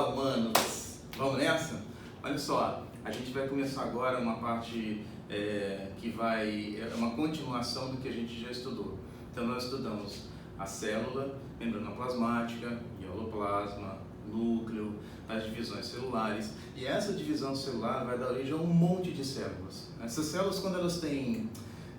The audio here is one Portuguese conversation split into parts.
Olá, humanos! Vamos nessa? Olha só, a gente vai começar agora uma parte que é uma continuação do que a gente já estudou. Então nós estudamos a célula, membrana plasmática, hialoplasma, núcleo, as divisões celulares, e essa divisão celular vai dar origem a um monte de células. Essas células, quando elas têm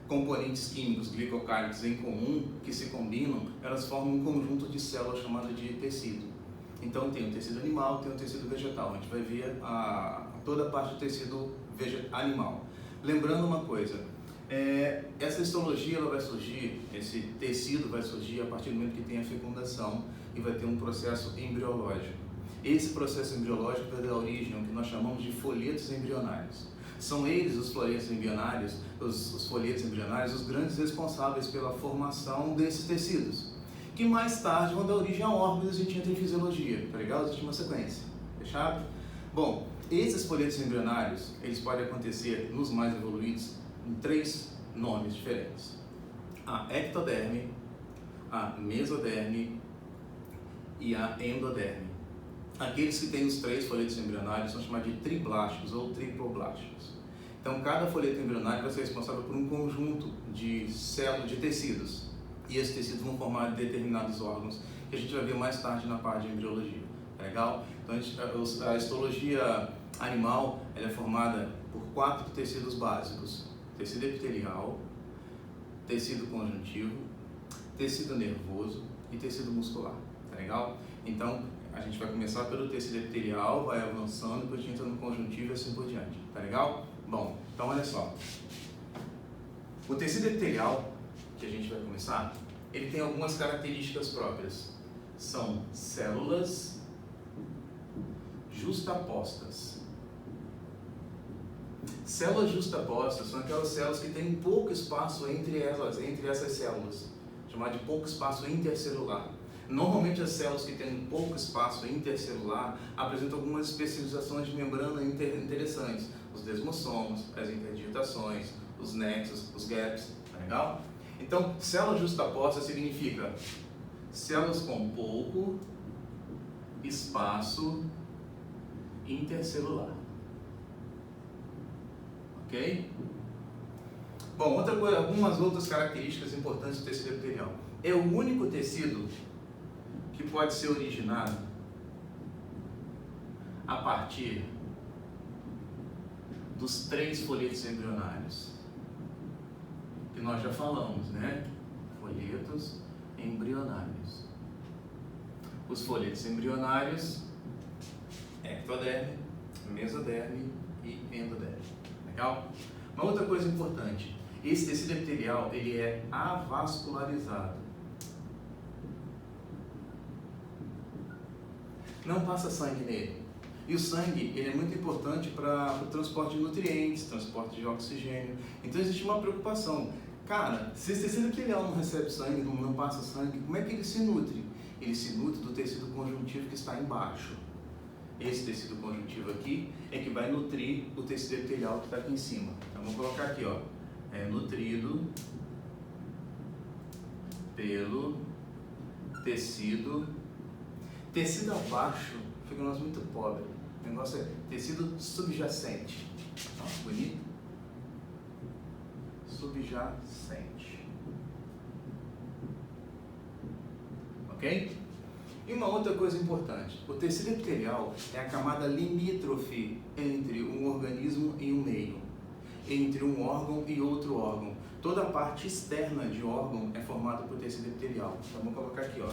componentes químicos glicocálicos em comum, que se combinam, elas formam um conjunto de células chamado de tecido. Então tem o tecido animal, tem o tecido vegetal. A gente vai ver toda a parte do tecido animal. Lembrando uma coisa, essa histologia ela vai surgir, esse tecido vai surgir a partir do momento que tem a fecundação e vai ter um processo embriológico. Esse processo embriológico vai dar origem ao que nós chamamos de folhetos embrionários. São eles, os folhetos embrionários, os grandes responsáveis pela formação desses tecidos, que mais tarde vão dar origem a órgãos. A gente entra em fisiologia, tá legal? Existe uma sequência, fechado? Bom, esses folhetos embrionários, eles podem acontecer nos mais evoluídos em 3 nomes diferentes: a ectoderme, a mesoderme e a endoderme. Aqueles que têm os 3 folhetos embrionários são chamados de triblásticos ou triploblásticos. Então, cada folheto embrionário vai ser responsável por um conjunto de células, de tecidos. E esses tecidos vão formar determinados órgãos, que a gente vai ver mais tarde na parte de embriologia. Tá legal? Então, a histologia animal ela é formada por 4 tecidos básicos: tecido epitelial, tecido conjuntivo, tecido nervoso e tecido muscular. Tá legal? Então, a gente vai começar pelo tecido epitelial, vai avançando, depois a gente entra no conjuntivo e assim por diante. Tá legal? Bom, então olha só. O tecido epitelial, que a gente vai começar, ele tem algumas características próprias. São células justapostas. Células justapostas são aquelas células que têm pouco espaço entre essas células, chamado de pouco espaço intercelular. Normalmente as células que têm pouco espaço intercelular apresentam algumas especializações de membrana interessantes: os desmossomos, as interdigitações, os nexos, os gaps. Tá legal? Então, célula justaposta significa células com pouco espaço intercelular. Ok? Bom, algumas outras características importantes do tecido epitelial. É o único tecido que pode ser originado a partir dos 3 folhetos embrionários que nós já falamos, né? Folhetos embrionários. Os folhetos embrionários: ectoderme, mesoderme e endoderme. Legal? Uma outra coisa importante: esse tecido epitelial ele é avascularizado. Não passa sangue nele. E o sangue ele é muito importante para o transporte de nutrientes, transporte de oxigênio. Então existe uma preocupação. Cara, se esse tecido epitelial não recebe sangue, não passa sangue, como é que ele se nutre? Ele se nutre do tecido conjuntivo que está embaixo. Esse tecido conjuntivo aqui é que vai nutrir o tecido epitelial que está aqui em cima. Então vou colocar aqui, ó, é nutrido pelo tecido. Tecido abaixo fica um negócio muito pobre. O negócio é tecido subjacente. Ó, bonito? Subjacente. Ok? E uma outra coisa importante: o tecido epitelial é a camada limítrofe entre um organismo e um meio, entre um órgão e outro órgão. Toda a parte externa de órgão é formada por tecido epitelial. Então vamos colocar aqui, ó,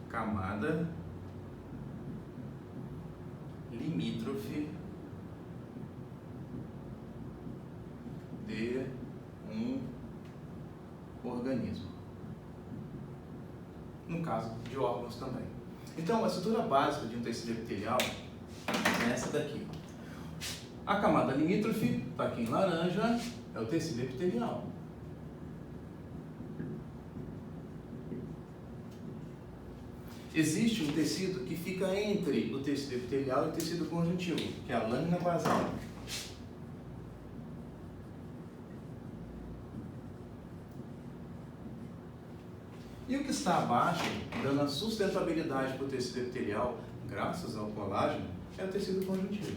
camada limítrofe de um organismo. No caso de órgãos também. Então, a estrutura básica de um tecido epitelial é essa daqui. A camada limítrofe, está aqui em laranja, é o tecido epitelial. Existe um tecido que fica entre o tecido epitelial e o tecido conjuntivo, que é a lâmina basal. E o que está abaixo, dando a sustentabilidade para o tecido epitelial, graças ao colágeno, é o tecido conjuntivo.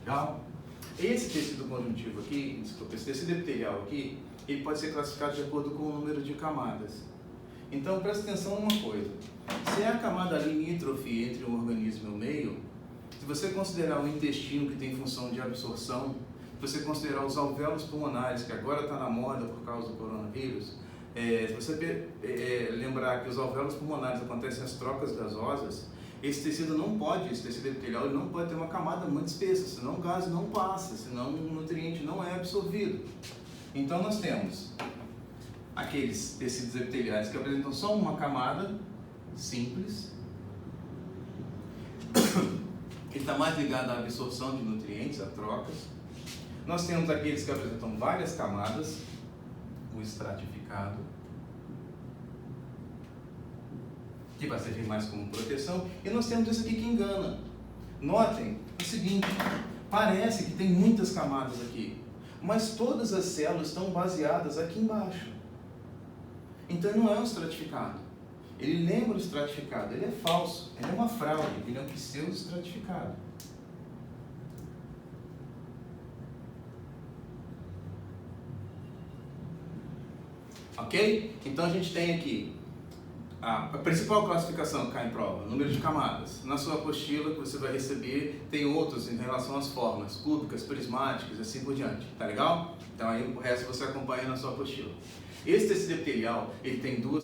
Legal? Esse tecido conjuntivo aqui, desculpa, esse tecido epitelial aqui, ele pode ser classificado de acordo com o número de camadas. Então, presta atenção numa coisa. Se é a camada limítrofe entre um organismo e o meio, se você considerar o intestino, que tem função de absorção, se você considerar os alvéolos pulmonares, que agora está na moda por causa do coronavírus, se você lembrar que os alvéolos pulmonares acontecem as trocas gasosas, esse tecido epitelial, ele não pode ter uma camada muito espessa, senão o gás não passa, senão o nutriente não é absorvido. Então nós temos aqueles tecidos epiteliais que apresentam só uma camada simples, que está mais ligado à absorção de nutrientes, a trocas. Nós temos aqueles que apresentam várias camadas, o estratificado, que vai servir mais como proteção, e nós temos esse aqui que engana. Notem o seguinte, parece que tem muitas camadas aqui, mas todas as células estão baseadas aqui embaixo. Então não é um estratificado. Ele lembra o estratificado, ele é falso, ele é uma fraude, ele é um pseudo-estratificado. Ok? Então a gente tem aqui a principal classificação que cai em prova, número de camadas. Na sua apostila que você vai receber, tem outros em relação às formas, cúbicas, prismáticas, assim por diante. Tá legal? Então aí o resto você acompanha na sua apostila. Esse tecido epitelial, ele tem duas